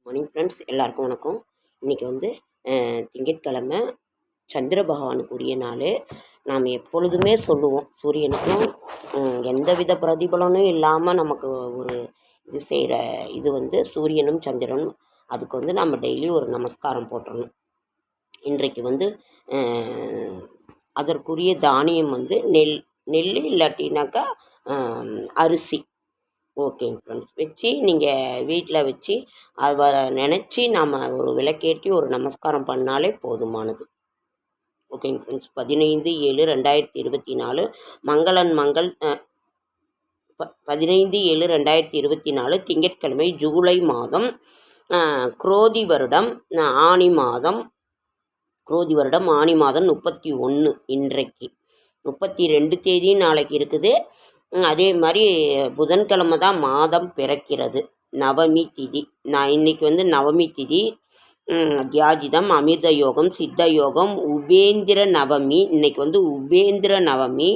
Morning friends, எல்லாருக்கும் வணக்கம். இன்றைக்கி வந்து திங்கட்கிழமை சந்திர பகவானுக்குரிய நாள். நாம் எப்பொழுதுமே சொல்லுவோம், சூரியனுக்கும் எந்தவித பிரதிபலனும் இல்லாமல் நமக்கு ஒரு இது செய்கிற இது வந்து சூரியனும் சந்திரனும். அதுக்கு வந்து நம்ம டெய்லி ஒரு நமஸ்காரம் போட்டுறணும். இன்றைக்கு வந்து அதற்குரிய தானியம் வந்து நெல் இல்லாட்டினாக்கா அரிசி. ஓகேங்க ஃப்ரெண்ட்ஸ், வச்சு நீங்கள் வீட்டில் வச்சு அதை நினச்சி நாம் ஒரு விளக்கேற்றி ஒரு நமஸ்காரம் பண்ணாலே போதுமானது. ஓகேங்க ஃப்ரெண்ட்ஸ், 15/7/2024 மங்களன் மங்கள் 15/7/2024 திங்கட்கிழமை, ஜூலை மாதம், குரோதி வருடம் ஆனி மாதம். குரோதி வருடம் ஆனி மாதம் 31 இன்றைக்கு 32 தேதி நாளைக்கு இருக்குது. அதே மாதிரி புதன்கிழமை தான் மாதம் பிறக்கிறது. நவமி திதி. இன்னைக்கு வந்து நவமி திதி. தியாஜிதம், அமிர்த யோகம், சித்த யோகம், உபேந்திர நவமி. இன்னைக்கு வந்து உபேந்திர நவமி.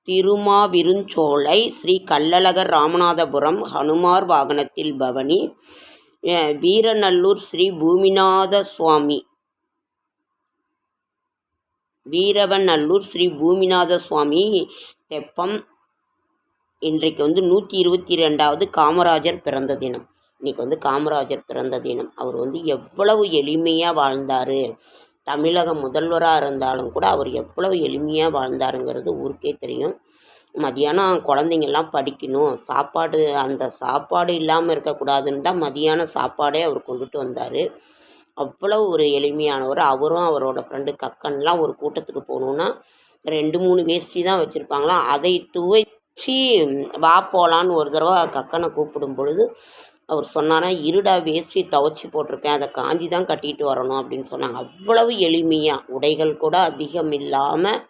திருமாவிருஞ்சோலை ஸ்ரீ கள்ளழகர் ராமநாதபுரம் ஹனுமார் வாகனத்தில் பவனி. வீரநல்லூர் ஸ்ரீ பூமிநாத சுவாமி வீரவநல்லூர் ஸ்ரீ பூமிநாத சுவாமி தெப்பம். இன்றைக்கு வந்து 122வது காமராஜர் பிறந்த தினம். இன்றைக்கி வந்து காமராஜர் பிறந்த தினம். அவர் வந்து எவ்வளவு எளிமையாக வாழ்ந்தார். தமிழக முதல்வராக இருந்தாலும் கூட அவர் எவ்வளவு எளிமையாக வாழ்ந்தாருங்கிறது ஊருக்கே தெரியும். மதியானம் குழந்தைங்கள்லாம் படிக்கணும், அந்த சாப்பாடு இல்லாமல் இருக்கக்கூடாதுன்னு தான் மதியான சாப்பாடே அவர் கொண்டுட்டு வந்தார். அவ்வளவு ஒரு எளிமையானவர். அவரும் அவரோட ஃப்ரெண்டு கக்கன்லாம் ஒரு கூட்டத்துக்கு போகணுன்னா 2-3 வேஷ்டி தான் வச்சுருப்பாங்களாம். அதை துவைச்சி வா போகலான்னு ஒரு தடவை கக்கனை கூப்பிடும் பொழுது அவர் சொன்னாராம், இருடா வேஷ்டி துவைச்சி போட்டிருக்கேன், அதை காஞ்சி தான் கட்டிட்டு வரணும் அப்படின்னு சொன்னாங்க. அவ்வளவு எளிமையாக, உடைகள் கூட அதிகம் இல்லாமல்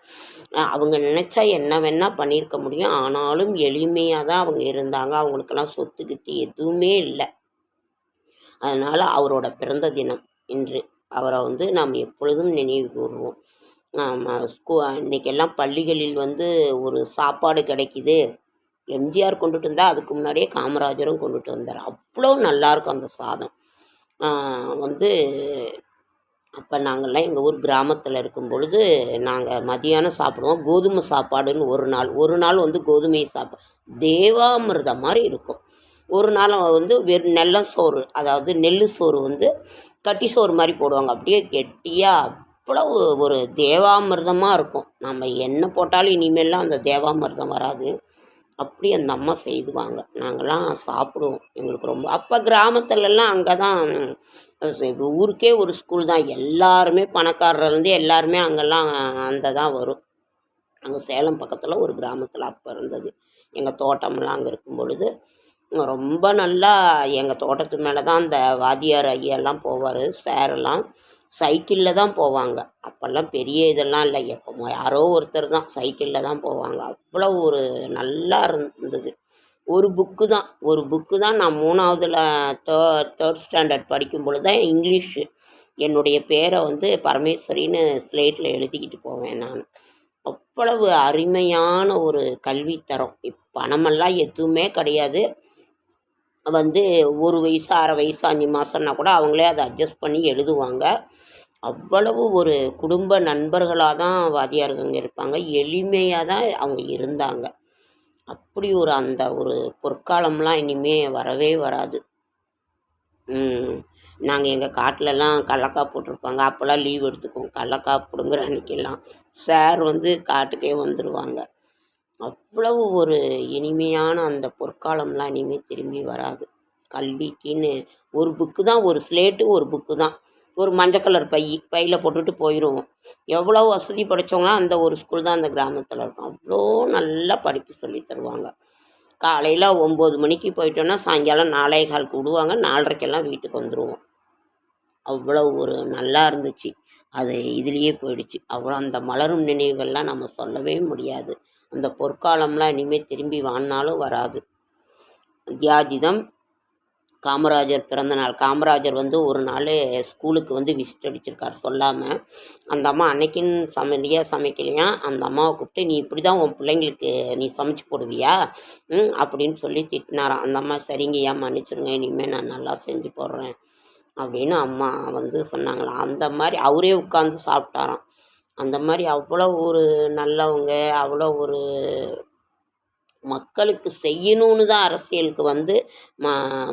அவங்க நினச்சா என்ன வேணால் பண்ணியிருக்க முடியும். ஆனாலும் எளிமையாக தான் அவங்க இருந்தாங்க. அவங்களுக்கெல்லாம் சொத்து கித்து எதுவுமே இல்லை. அதனால் அவரோட பிறந்த தினம் இன்று. அவரை வந்து நாம் எப்பொழுதும் நினைவு கூறுவோம். இன்றைக்கெல்லாம் பள்ளிகளில் வந்து ஒரு சாப்பாடு கிடைக்கிது. எம்ஜிஆர் கொண்டுட்டு வந்தால் அதுக்கு முன்னாடியே காமராஜரும் கொண்டுட்டு வந்தார். அவ்வளோ நல்லாயிருக்கும் அந்த சாதம். வந்து அப்போ நாங்கள்லாம் எங்கள் ஊர் கிராமத்தில் இருக்கும் பொழுது நாங்கள் மதியானம் சாப்பிடுவோம். கோதுமை சாப்பாடுன்னு ஒரு நாள் வந்து கோதுமை சாப்பாடு தேவாமிர்தம் மாதிரி இருக்கும். ஒரு நாள் வந்து வெறும் சோறு, அதாவது நெல் சோறு வந்து கட்டி சோறு மாதிரி போடுவாங்க. அப்படியே கெட்டியாக அவ்வளவு ஒரு தேவாமிர்தமாக இருக்கும். நம்ம என்ன போட்டாலும் இனிமேல்லாம் அந்த தேவாமிர்தம் வராது. அப்படி அந்த அம்மா செய்துவாங்க. நாங்கள்லாம் சாப்பிடுவோம். எங்களுக்கு ரொம்ப அப்போ கிராமத்துலலாம் அங்கே தான் ஊருக்கே ஒரு ஸ்கூல் தான். எல்லாருமே பணக்காரர்லேருந்து எல்லாருமே அங்கெல்லாம் அந்த தான் வரும். அங்கே சேலம் பக்கத்தில் ஒரு கிராமத்தில் அப்போ இருந்தது. எங்கள் தோட்டமெல்லாம் அங்கே இருக்கும் பொழுது ரொம்ப நல்லா எங்கள் தோட்டத்து மேலே தான் அந்த வாத்தியார் ஐயெல்லாம் போவார். சேரெல்லாம் சைக்கிளில் தான் போவாங்க. அப்போல்லாம் பெரிய இதெல்லாம் இல்லை. எப்போ யாரோ ஒருத்தர் தான் சைக்கிளில் தான் போவாங்க. அவ்வளோ ஒரு நல்லா இருந்தது. ஒரு புக்கு தான் நான் 3ஆவதுல தேர்ட் ஸ்டாண்டர்ட் படிக்கும் பொழுது தான் இங்கிலீஷு என்னுடைய பேரை வந்து பரமேஸ்வரின்னு ஸ்லேட்டில் எழுதிக்கிட்டு போவேன் நான். அவ்வளவு அருமையான ஒரு கல்வித்தரம். பணமெல்லாம் எதுவுமே கிடையாது. வந்து 1 வயசு 1/2 வயசு 5 மாதம்னா கூட அவங்களே அதை அட்ஜஸ்ட் பண்ணி எழுதுவாங்க. அவ்வளவு ஒரு குடும்ப நண்பர்களாக தான் வாத்தியாருங்க இருப்பாங்க. எளிமையாக தான் அவங்க இருந்தாங்க. அப்படி ஒரு அந்த ஒரு பொற்காலம்லாம் இனிமே வரவே வராது. நாங்கள் எங்கள் காட்டிலலாம் கடலக்கா போட்டிருப்பாங்க. அப்போல்லாம் லீவ் எடுத்துக்குவோம். கடலக்கா பிடுங்குற அன்றைக்கெல்லாம் சார் வந்து காட்டுக்கே வந்துடுவாங்க. அவ்வளவு ஒரு இனிமையான அந்த பொற்காலம்லாம் இனிமேல் திரும்பி வராது. கல்விக்குன்னு ஒரு புக்கு தான், ஒரு ஸ்லேட்டு, ஒரு புக்கு தான், ஒரு மஞ்சள் கலர் பையில் போட்டுட்டு போயிடுவோம். எவ்வளோ வசதி படைத்தவங்களாம் அந்த ஒரு ஸ்கூல் தான் அந்த கிராமத்தில் இருக்கும். அவ்வளோ நல்லா படிப்பு சொல்லி தருவாங்க. காலையில் 9 மணிக்கு போயிட்டோன்னா சாயங்காலம் 4:15க்கு விடுவாங்க. 4:30க்கெல்லாம் வீட்டுக்கு வந்துடுவோம். அவ்வளோ ஒரு நல்லா இருந்துச்சு. அது இதுலேயே போயிடுச்சு. அவ்வளோ அந்த மலரும் நினைவுகள்லாம் நம்ம சொல்லவே முடியாது. அந்த பொற்காலம்லாம் இனிமேல் திரும்பி வாழ்னாலும் வராது. தியாஜிதம், காமராஜர் பிறந்தநாள். காமராஜர் வந்து ஒரு நாள் ஸ்கூலுக்கு வந்து விசிட் அடிச்சிருக்கார் சொல்லாமல். அந்த அம்மா அன்னைக்குன்னு சமைக்கலையா, அந்த அம்மாவை கூப்பிட்டு, நீ இப்படி தான் உன் பிள்ளைங்களுக்கு நீ சமைச்சு போடுவியா அப்படின்னு சொல்லி திட்டினாராம். அந்த அம்மா, சரிங்கய்யா மன்னிச்சிருங்க, இனிமேல் நான் நல்லா செஞ்சு போடுறேன் அப்படின்னு அம்மா வந்து சொன்னாங்களாம். அந்த மாதிரி அவரே உட்காந்து சாப்பிட்டாராம். அந்த மாதிரி அவ்வளோ ஒரு நல்லவங்க, அவ்வளோ ஒரு மக்களுக்கு செய்யணும்னு தான் அரசியலுக்கு வந்து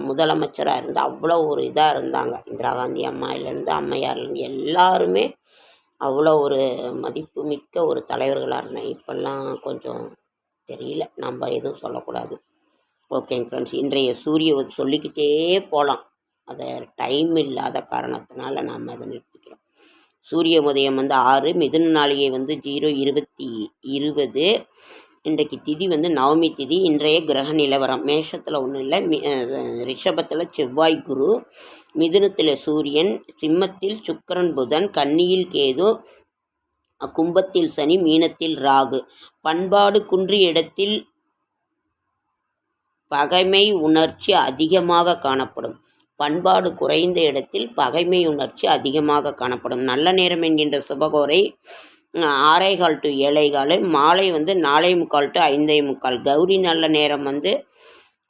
முதலமைச்சராக இருந்து அவ்வளோ ஒரு இதாக இருந்தாங்க. இந்திரா காந்தி அம்மாயிலேருந்து அம்மையார்லேருந்து எல்லாருமே அவ்வளோ ஒரு மதிப்புமிக்க ஒரு தலைவர்களாக இருந்தாங்க. இப்போல்லாம் கொஞ்சம் தெரியல, நம்ம எதுவும் சொல்லக்கூடாது. ஓகேங்க ஃப்ரெண்ட்ஸ், இன்றைய சூரிய சொல்லிக்கிட்டே போகலாம். அதை டைம் இல்லாத காரணத்தினால நாம் அதை நிறுத்திக்கிறோம். சூரிய உதயம் வந்து 6, மிதுன நாளிகை வந்து 0/20/20. இன்றைக்கு திதி வந்து நவமி திதி. இன்றைய கிரக நிலவரம் மேஷத்தில் ஒன்றும் இல்லை, ரிஷபத்தில் செவ்வாய் குரு, மிதுனத்தில் சூரியன், சிம்மத்தில் சுக்கிரன் புதன், கன்னியில் கேது, கும்பத்தில் சனி, மீனத்தில் ராகு. பண்பாடு குன்றிய இடத்தில் பகைமை உணர்ச்சி அதிகமாக காணப்படும். பண்பாடு குறைந்த இடத்தில் பகைமை உணர்ச்சி அதிகமாக காணப்படும். நல்ல நேரம் என்கின்ற சுபகோரை 6:15 to 7:15, மாலை வந்து 4:45 to 5:45. கௌரி நல்ல நேரம் வந்து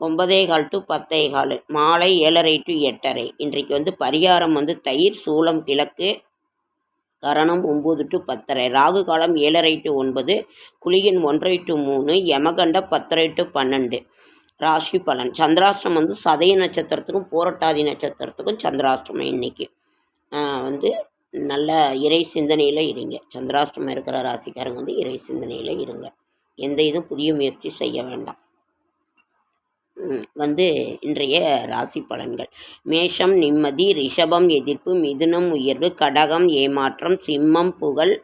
9:15 to 10:15, மாலை 7:30 to 8:30. இன்றைக்கு வந்து பரிகாரம் வந்து தயிர், சூலம் கிழக்கு, கரணம் 9 to 10:30, ராகு காலம் 7:30 to 9, குளிகன் 1:30 to 3, யமகண்டம் 10:30 to 12. ராசி பலன். சந்திராஷ்டிரம் வந்து சதய நட்சத்திரத்துக்கும் பூரட்டாதி நட்சத்திரத்துக்கும் சந்திராஷ்டிரமம். இன்னைக்கு வந்து நல்ல இறை சிந்தனையில் இருங்க. சந்திராஷ்டிரமம் இருக்கிற ராசிக்காரங்க வந்து இறை சிந்தனையில் இருங்க. எந்த இதுவும் புதிய முயற்சி செய்ய வேண்டாம். வந்து இன்றைய ராசி பலன்கள். மேஷம் நிம்மதி, ரிஷபம் எதிர்ப்பு, மிதுனம் உயர்வு, கடகம் ஏமாற்றம், சிம்மம் புகழ்,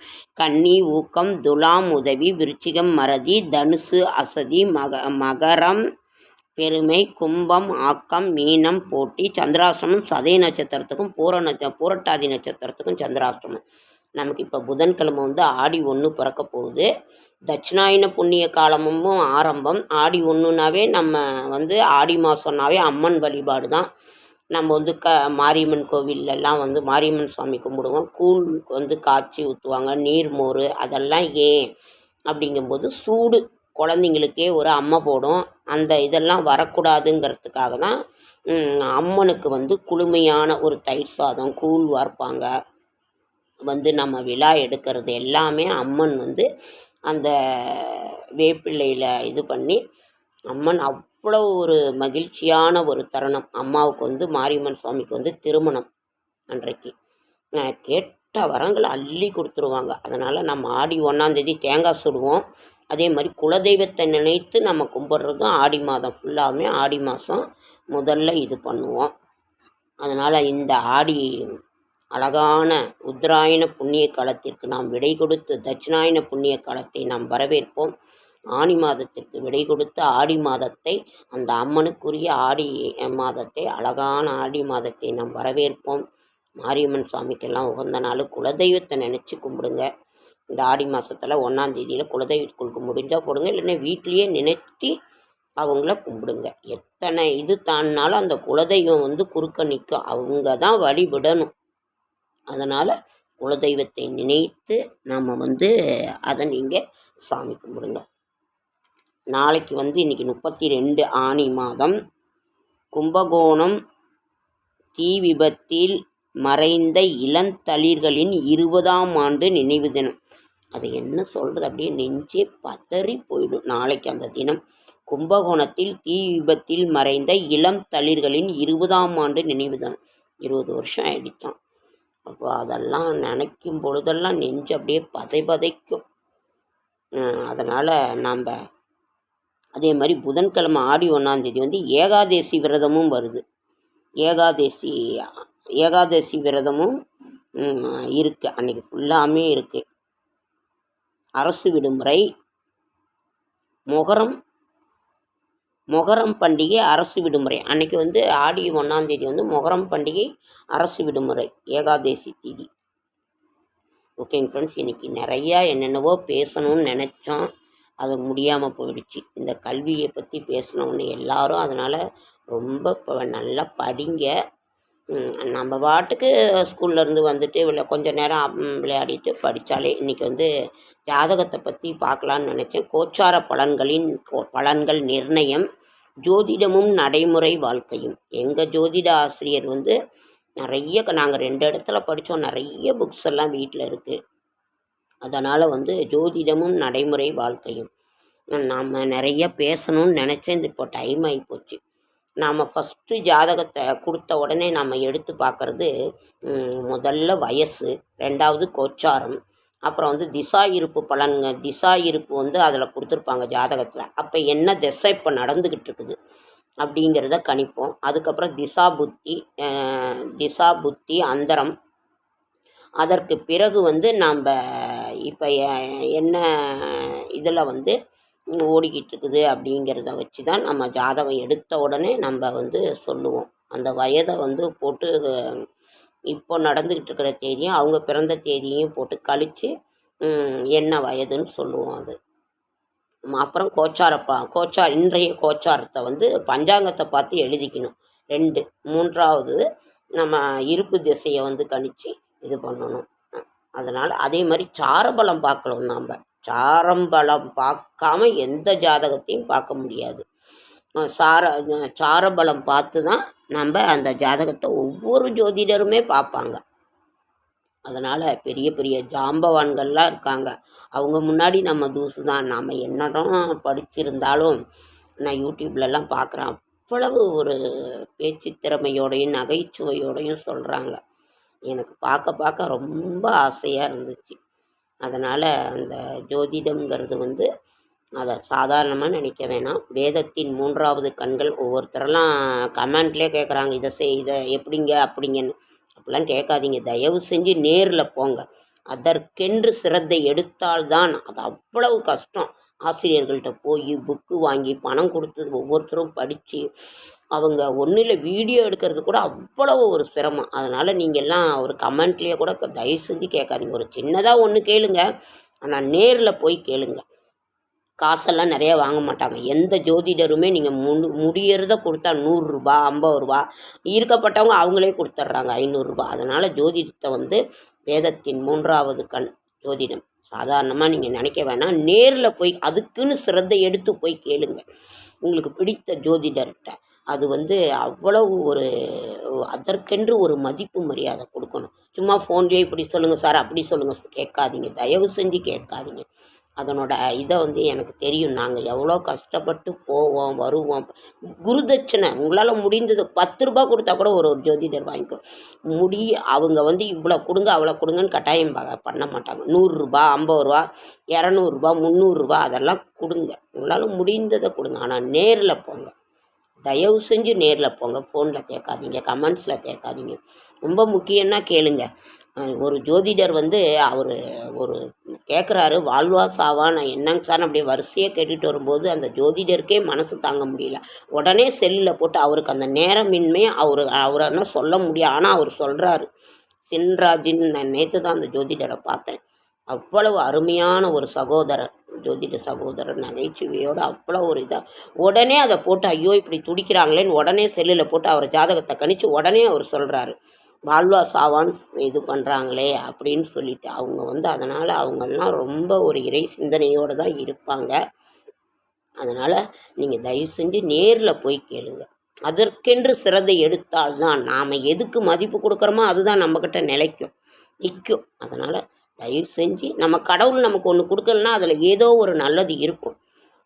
கன்னி ஊக்கம், துலாம் உதவி, விருச்சிகம் மறதி, தனுசு அசதி, மகரம் பெருமை, கும்பம் ஆக்கம், மீனம் போட்டி. சந்திராஷ்டிரமம் சதய நட்சத்திரத்துக்கும் பூரட்டாதி நட்சத்திரத்துக்கும் சந்திராஷ்டிரமம். நமக்கு இப்போ புதன்கிழமை வந்து ஆடி 1 பிறக்க போகுது. தட்சிணாயன புண்ணிய காலமும் ஆரம்பம். ஆடி 1னாவே நம்ம வந்து ஆடி மாதம்னாவே அம்மன் வழிபாடு தான். நம்ம வந்து மாரியம்மன் கோவிலெல்லாம் வந்து மாரியம்மன் சாமி கும்பிடுவோம். கூழ் வந்து காய்ச்சி ஊற்றுவாங்க, நீர்மோர். அதெல்லாம் ஏன் அப்படிங்கும்போது சூடு குழந்தைங்களுக்கே ஒரு அம்மை போடும். அந்த இதெல்லாம் வரக்கூடாதுங்கிறதுக்காக தான் அம்மனுக்கு வந்து குளுமையான ஒரு தயிர் சாதம், கூழ் வார்ப்பாங்க. வந்து நம்ம விழா எடுக்கிறது எல்லாமே அம்மன் வந்து அந்த வேப்பிள்ளையில் இது பண்ணி, அம்மன் அவ்வளோ ஒரு மகிழ்ச்சியான ஒரு தருணம். அம்மாவுக்கு வந்து மாரியம்மன் சுவாமிக்கு வந்து திருமணம் அன்றைக்கு கேட்ட வரங்களை அள்ளி கொடுத்துருவாங்க. அதனால் நம்ம ஆடி 1ஆம் தேதி தேங்காய் சுடுவோம். அதே மாதிரி குலதெய்வத்தை நினைத்து நம்ம கும்பிட்றதும் ஆடி மாதம் ஃபுல்லாமே ஆடி மாதம் முதல்ல இது பண்ணுவோம். அதனால் இந்த ஆடி அழகான உத்தராயண புண்ணிய காலத்திற்கு நாம் விடை கொடுத்து தட்சிணாயன புண்ணிய காலத்தை நாம் வரவேற்போம். ஆனி மாதத்திற்கு விடை கொடுத்து ஆடி மாதத்தை, அந்த அம்மனுக்குரிய ஆடி மாதத்தை, அழகான ஆடி மாதத்தை நாம் வரவேற்போம். மாரியம்மன் சாமிக்கெல்லாம் உகந்த நாள். குலதெய்வத்தை நினச்சி கும்பிடுங்க. இந்த ஆடி மாதத்தில் 1ஆம் தேதியில் குலதெய்வத்துக்கு முடிஞ்சால் போடுங்க, இல்லைன்னா வீட்லேயே நினைத்து அவங்கள கும்பிடுங்க. எத்தனை இது தாண்டினாலும் அந்த குலதெய்வம் வந்து குறுக்க நிற்கும். அவங்க தான் வழிவிடணும். அதனால் குலதெய்வத்தை நினைத்து நம்ம வந்து அதை நீங்கள் சாமி கும்பிடுங்க. நாளைக்கு வந்து இன்றைக்கி 32 ஆனி மாதம். கும்பகோணம் தீ விபத்தில் மறைந்த இளந்தளிர்களின் 20ஆம் ஆண்டு நினைவு தினம். அது என்ன சொல்கிறது, அப்படியே நெஞ்சே பதறி போயிடும் நாளைக்கு அந்த தினம். கும்பகோணத்தில் தீ விபத்தில் மறைந்த இளம் தளிர்களின் 20ஆம் ஆண்டு நினைவு தினம். 20 வருஷம் ஆகிடுச்சான். அப்போ அதெல்லாம் நினைக்கும் பொழுதெல்லாம் நெஞ்சு அப்படியே பதைக்கும். அதனால் நாம் அதே மாதிரி புதன்கிழமை ஆடி 1ஆம் தேதி வந்து ஏகாதேசி விரதமும் வருது. ஏகாதசி விரதமும் இருக்குது. அன்றைக்கி ஃபுல்லாமே இருக்குது. அரசு விடுமுறை. மொகரம் பண்டிகை அரசு விடுமுறை. அன்றைக்கி வந்து ஆடி 1ஆம் தேதி வந்து மொகரம் பண்டிகை அரசு விடுமுறை, ஏகாதசி திதி. ஓகேங்க ஃப்ரெண்ட்ஸ், இன்றைக்கி நிறையா என்னென்னவோ பேசணும்னு நினச்சோம், அது முடியாமல் போயிடுச்சு. இந்த கல்வியை பற்றி பேசினோன்னு எல்லாரும். அதனால் ரொம்ப நல்லா படிங்க. நம்ம பாட்டுக்கு ஸ்கூல்லேருந்து வந்துட்டு கொஞ்ச நேரம் விளையாடிட்டு படித்தாலே இன்றைக்கி வந்து ஜாதகத்தை பற்றி பார்க்கலான்னு நினச்சேன். கோச்சார பலன்கள் நிர்ணயம், ஜோதிடமும் நடைமுறை வாழ்க்கையும். எங்கள் ஜோதிட ஆசிரியர் வந்து நிறைய நாங்கள் 2 இடத்துல படித்தோம். நிறைய புக்ஸ் எல்லாம் வீட்டில் இருக்குது. அதனால் வந்து ஜோதிடமும் நடைமுறை வாழ்க்கையும் நாம் நிறைய பேசணும்னு நினச்சேன். இப்போ டைம் ஆகிப்போச்சு. நாம் ஃபஸ்ட்டு ஜாதகத்தை கொடுத்த உடனே நம்ம எடுத்து பார்க்குறது முதல்ல வயசு, 2வது கோச்சாரம், அப்புறம் வந்து திசா இருப்பு பலன்க. திசா இருப்பு வந்து அதில் கொடுத்துருப்பாங்க ஜாதகத்தில். அப்போ என்ன திசை இப்போ நடந்துக்கிட்டு இருக்குது அப்படிங்கிறத கணிப்போம். அதுக்கப்புறம் திசா புத்தி அந்தரம். அதற்கு பிறகு வந்து நாம் இப்போ என்ன இதில் வந்து ஓடிக்கிட்டு இருக்குது அப்படிங்கிறத வச்சு தான் நம்ம ஜாதகம் எடுத்த உடனே நம்ம வந்து சொல்லுவோம். அந்த வயதை வந்து போட்டு இப்போ நடந்துக்கிட்டு இருக்கிற தேதியும் அவங்க பிறந்த தேதியையும் போட்டு கழித்து என்ன வயதுன்னு சொல்லுவோம். அது அப்புறம் இன்றைய கோச்சாரத்தை வந்து பஞ்சாங்கத்தை பார்த்து எழுதிக்கணும். 2 3வது நம்ம இருப்பு திசையை வந்து கணித்து இது பண்ணணும். அதனால் அதே மாதிரி சாரபலம் பார்க்கணும். நாம் சாரபலம் பார்க்காம எந்த ஜாதகத்தையும் பார்க்க முடியாது. சாரபலம் பார்த்து தான் நம்ம அந்த ஜாதகத்தை ஒவ்வொரு ஜோதிடருமே பார்ப்பாங்க. அதனால் பெரிய பெரிய ஜாம்பவான்கள்லாம் இருக்காங்க. அவங்க முன்னாடி நம்ம தூசு தான். நாம் என்னதான் படிச்சிருந்தாலும் நான் யூடியூப்லலாம் பார்க்குறேன். அவ்வளவு ஒரு பேச்சு திறமையோடையும் நகைச்சுவையோடையும் சொல்கிறாங்க. எனக்கு பார்க்க ரொம்ப ஆசையாக இருந்துச்சு. அதனால் அந்த ஜோதிடம்ங்கிறது வந்து அதை சாதாரணமாக நினைக்க வேணாம். வேதத்தின் 3வது கண்கள். ஒவ்வொருத்தரெல்லாம் கமெண்ட்லேயே கேட்குறாங்க, இதை எப்படிங்க அப்படிங்கன்னு. அப்படிலாம் கேட்காதீங்க. தயவு செஞ்சு நேரில் போங்க. அதற்கென்று சிரத்தை எடுத்தால்தான். அது அவ்வளவு கஷ்டம். ஆசிரியர்கள்ட்ட போய் புக்கு வாங்கி பணம் கொடுத்து ஒவ்வொருத்தரும் படித்து அவங்க ஒன்றில் வீடியோ எடுக்கிறது கூட அவ்வளவு ஒரு சிரமம். அதனால் நீங்கள்லாம் ஒரு கமெண்ட்லேயே கூட தயவு செஞ்சு கேட்காதீங்க. ஒரு சின்னதாக ஒன்று கேளுங்க, ஆனால் நேரில் போய் கேளுங்க. காசெல்லாம் நிறையா வாங்க மாட்டாங்க. எந்த ஜோதிடருமே நீங்கள் முடியறத கொடுத்தா ரூ. 100 ரூ. 50 இருக்கப்பட்டவங்க அவங்களே கொடுத்துட்றாங்க ரூ. 500. அதனால் ஜோதிடத்தை வந்து வேதத்தின் 3வது கண் ஜோதிடம் சாதாரணமாக நீங்கள் நினைக்க வேணாம். நேரில் போய் அதுக்குன்னு சிரத்தை எடுத்து போய் கேளுங்க உங்களுக்கு பிடித்த ஜோதிடர்கிட்ட. அது வந்து அவ்வளவு ஒரு அதற்கென்று ஒரு மதிப்பு மரியாதை கொடுக்கணும். சும்மா ஃபோன்லேயே இப்படி சொல்லுங்கள் சார், அப்படி சொல்லுங்கள் கேட்காதீங்க. தயவு செஞ்சு கேட்காதீங்க. அதனோட இதை வந்து எனக்கு தெரியும். நாங்கள் எவ்வளோ கஷ்டப்பட்டு போவோம் வருவோம். குருதட்சணை உங்களால் முடிந்தது ரூ. 10 கொடுத்தா கூட ஒரு ஜோதிடர் வாங்கிக்கோ. அவங்க வந்து இவ்வளோ கொடுங்க அவ்வளோ கொடுங்கன்னு கட்டாயம் பண்ண மாட்டாங்க. ரூ. 100 ரூ. 50 ரூ. 300 அதெல்லாம் கொடுங்க. உங்களால் முடிந்ததை கொடுங்க. ஆனால் நேரில் போங்க. தயவு செஞ்சு நேரில் போங்க. ஃபோனில் கேட்காதீங்க, கமெண்ட்ஸில் கேட்காதீங்க. ரொம்ப முக்கியம்னா கேளுங்க. ஒரு ஜோதிடர் வந்து அவர் ஒரு கேட்குறாரு, வாழ்வா சாவா. நான் என்னங்க சார் அப்படியே வரிசையாக கேட்டுட்டு வரும்போது அந்த ஜோதிடருக்கே மனசு தாங்க முடியல. உடனே செல்லில் போட்டு அவருக்கு அந்த நேரமின்மை அவரை சொல்ல முடியும். ஆனால் அவர் சொல்கிறாரு. சின்ராஜின்னு நான் நேற்று தான் அந்த ஜோதிடரை பார்த்தேன். அவ்வளவு அருமையான ஒரு சகோதரர், ஜோதிட சகோதரர், நகைச்சுவையோடு அவ்வளோ ஒரு இதாக உடனே அதை போட்டு ஐயோ இப்படி துடிக்கிறாங்களேன்னு உடனே செல்லில் போட்டு அவர் ஜாதகத்தை கணித்து உடனே அவர் சொல்கிறாரு, வாழ்வா சாவான்னு இது பண்ணுறாங்களே அப்படின்னு சொல்லிட்டு. அவங்க வந்து அதனால் அவங்கெல்லாம் ரொம்ப ஒரு இறை சிந்தனையோடு தான் இருப்பாங்க. அதனால் நீங்கள் தயவு செஞ்சு நேரில் போய் கேளுங்க. அதற்கென்று சிரத்தை எடுத்தால்தான் நாம் எதுக்கு மதிப்பு கொடுக்குறோமோ அதுதான் நம்மக்கிட்ட நிற்கும். அதனால் தயவு செஞ்சு நம்ம கடவுள் நமக்கு ஒன்று கொடுக்கலன்னா அதில் ஏதோ ஒரு நல்லது இருக்கும்.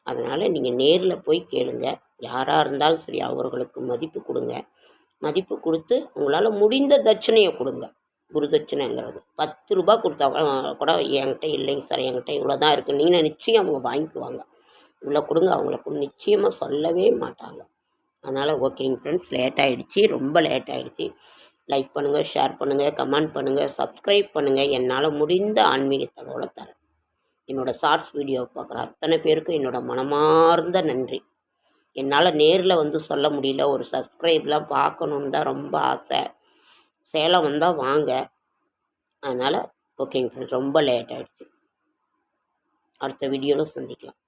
அதனால் நீங்கள் நேரில் போய் கேளுங்க. யாராக இருந்தாலும் சரி அவர்களுக்கு மதிப்பு கொடுங்க. மதிப்பு கொடுத்து உங்களால் முடிந்த தட்சணையை கொடுங்க. குருதட்சணைங்கிறது ரூ. 10 கொடுத்தா கூட என்கிட்ட இல்லைங்க சார், என்கிட்ட இவ்வளோ தான் இருக்குன்னீங்கன்னா நிச்சயம் அவங்க வாங்கிக்குவாங்க. இவ்வளோ கொடுங்க அவங்களுக்கு நிச்சயமாக சொல்லவே மாட்டாங்க. அதனால் ஓகேங்க ஃப்ரெண்ட்ஸ், லேட் ஆகிடுச்சி, ரொம்ப லேட் ஆகிடுச்சி. லைக் பண்ணுங்கள், ஷேர் பண்ணுங்கள், கமெண்ட் பண்ணுங்கள், சப்ஸ்கிரைப் பண்ணுங்கள். என்னால் முடிந்த ஆன்மீக தகவலை தரேன். என்னோடய ஷார்ட்ஸ் வீடியோ பார்க்குற அத்தனை பேருக்கும் என்னோடய மனமார்ந்த நன்றி. என்னால் நேரில் வந்து சொல்ல முடியல. ஒரு சப்ஸ்கிரைப்லாம் பார்க்கணுன்னு தான் ரொம்ப ஆசை. சேலம் வந்தால் வாங்க. அதனால் ஓகேங்க ஃப்ரெண்ட்ஸ், ரொம்ப லேட் ஆகிடுச்சு. அடுத்த வீடியோவில் சந்திக்கலாம்.